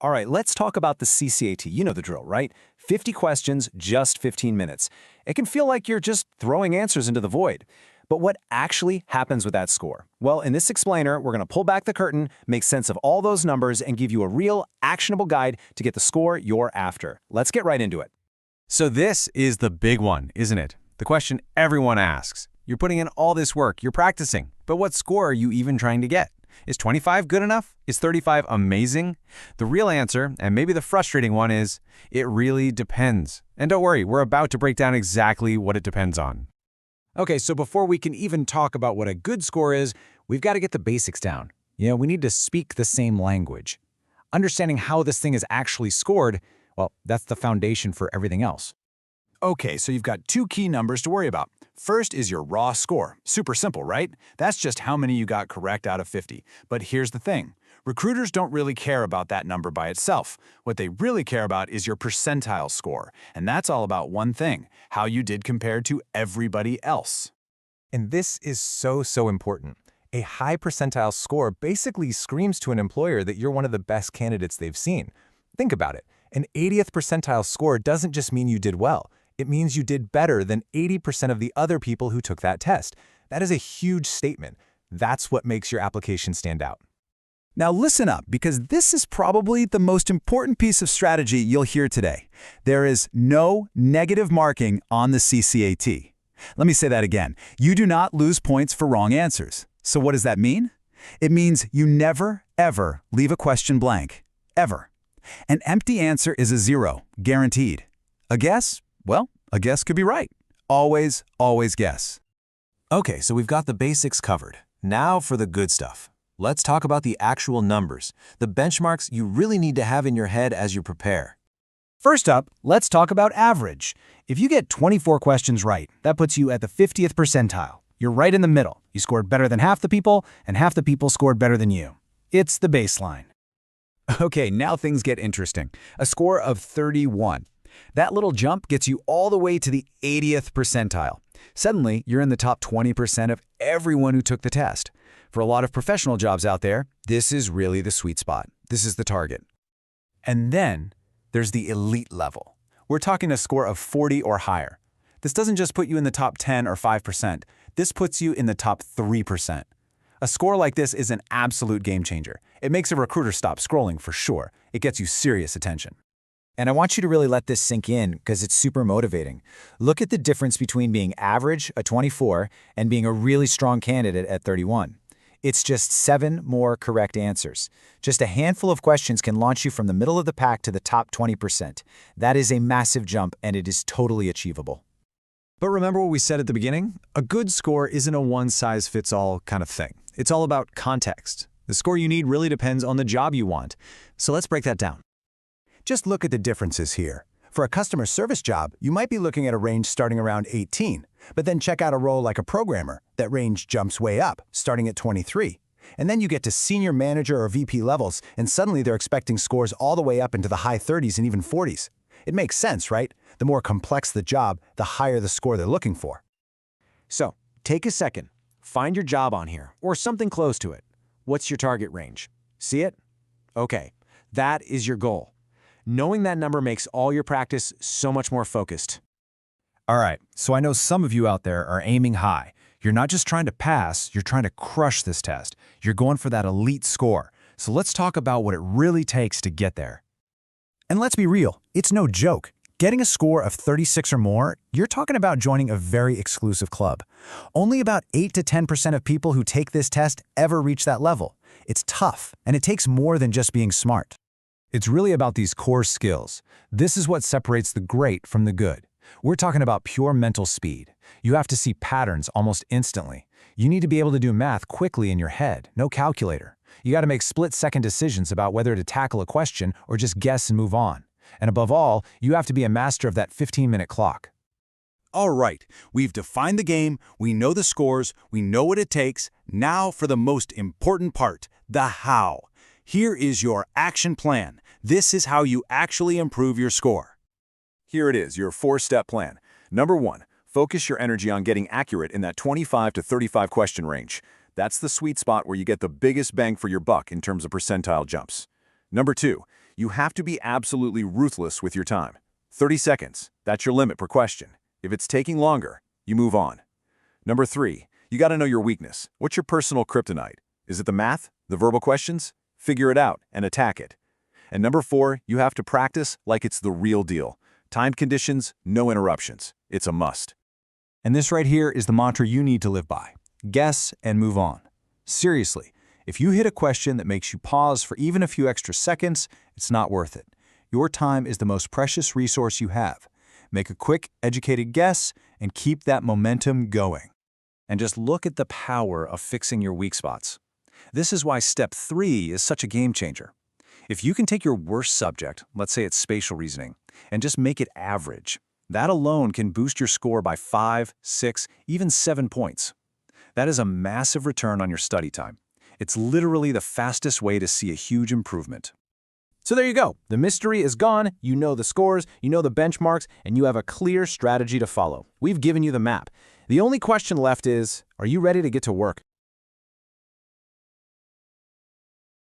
All right, let's talk about the CCAT. You know the drill, right? 50 questions, just 15 minutes. It can feel like you're just throwing answers into the void. But what actually happens with that score? Well, in this explainer, we're going to pull back the curtain, make sense of all those numbers, and give you a real, actionable guide to get the score you're after. Let's get right into it. So this is the big one, isn't it? The question everyone asks. You're putting in all this work, you're practicing, but what score are you even trying to get? Is 25 good enough? Is 35 amazing? The real answer, and maybe the frustrating one, is it really depends. And don't worry, we're about to break down exactly what it depends on. Okay, so before we can even talk about what a good score is, we've got to get the basics down. We need to speak the same language. Understanding how this thing is actually scored, well, that's the foundation for everything else. Okay, so you've got two key numbers to worry about. First is your raw score. Super simple, right? That's just how many you got correct out of 50. But here's the thing. Recruiters don't really care about that number by itself. What they really care about is your percentile score. And that's all about one thing, how you did compared to everybody else. And this is so important. A high percentile score basically screams to an employer that you're one of the best candidates they've seen. Think about it. An 80th percentile score doesn't just mean you did well. It means you did better than 80% of the other people who took that test. That is a huge statement. That's what makes your application stand out. Now listen up, because this is probably the most important piece of strategy you'll hear today. There is no negative marking on the CCAT. Let me say that again. You do not lose points for wrong answers. So what does that mean? It means you never, ever leave a question blank. Ever. An empty answer is a 0, guaranteed. A guess? Well, a guess could be right. Always guess. Okay, so we've got the basics covered. Now for the good stuff. Let's talk about the actual numbers, the benchmarks you really need to have in your head as you prepare. First up, let's talk about average. If you get 24 questions right, that puts you at the 50th percentile. You're right in the middle. You scored better than half the people, and half the people scored better than you. It's the baseline. Okay, now things get interesting. A score of 31. That little jump gets you all the way to the 80th percentile. Suddenly, you're in the top 20% of everyone who took the test. For a lot of professional jobs out there, this is really the sweet spot. This is the target. And then there's the elite level. We're talking a score of 40 or higher. This doesn't just put you in the top 10 or 5%. This puts you in the top 3%. A score like this is an absolute game changer. It makes a recruiter stop scrolling for sure. It gets you serious attention. And I want you to really let this sink in because it's super motivating. Look at the difference between being average, a 24, and being a really strong candidate at 31. It's just 7 more correct answers. Just a handful of questions can launch you from the middle of the pack to the top 20%. That is a massive jump, and it is totally achievable. But remember what we said at the beginning? A good score isn't a one-size-fits-all kind of thing. It's all about context. The score you need really depends on the job you want. So let's break that down. Just look at the differences here. For a customer service job, you might be looking at a range starting around 18, but then check out a role like a programmer. That range jumps way up, starting at 23. And then you get to senior manager or VP levels, and suddenly they're expecting scores all the way up into the high 30s and even 40s. It makes sense, right? The more complex the job, the higher the score they're looking for. So, take a second. Find your job on here, or something close to it. What's your target range? See it? Okay, that is your goal. Knowing that number makes all your practice so much more focused. All right, so I know some of you out there are aiming high. You're not just trying to pass, you're trying to crush this test. You're going for that elite score. So let's talk about what it really takes to get there. And let's be real, it's no joke. Getting a score of 36 or more, you're talking about joining a very exclusive club. Only about 8 to 10% of people who take this test ever reach that level. It's tough, and it takes more than just being smart. It's really about these core skills. This is what separates the great from the good. We're talking about pure mental speed. You have to see patterns almost instantly. You need to be able to do math quickly in your head, no calculator. You got to make split-second decisions about whether to tackle a question or just guess and move on. And above all, you have to be a master of that 15-minute clock. All right, we've defined the game, we know the scores, we know what it takes. Now for the most important part, the how. Here is your action plan. This is how you actually improve your score. Here it is, your 4-step plan. Number 1, focus your energy on getting accurate in that 25 to 35 question range. That's the sweet spot where you get the biggest bang for your buck in terms of percentile jumps. Number 2, You have to be absolutely ruthless with your time. 30 seconds, that's your limit per question. If it's taking longer, you move on. Number 3, you got to know your weakness. What's your personal kryptonite? Is it the math? The verbal questions? Figure it out and attack it. And number 4, you have to practice like it's the real deal. Timed conditions, no interruptions. It's a must. And this right here is the mantra you need to live by. Guess and move on. Seriously, if you hit a question that makes you pause for even a few extra seconds, it's not worth it. Your time is the most precious resource you have. Make a quick, educated guess and keep that momentum going. And just look at the power of fixing your weak spots. This is why step 3 is such a game changer. If you can take your worst subject, let's say it's spatial reasoning, and just make it average, that alone can boost your score by 5, 6, even 7 points. That is a massive return on your study time. It's literally the fastest way to see a huge improvement. So there you go. The mystery is gone. You know the scores, you know the benchmarks, and you have a clear strategy to follow. We've given you the map. The only question left is, are you ready to get to work?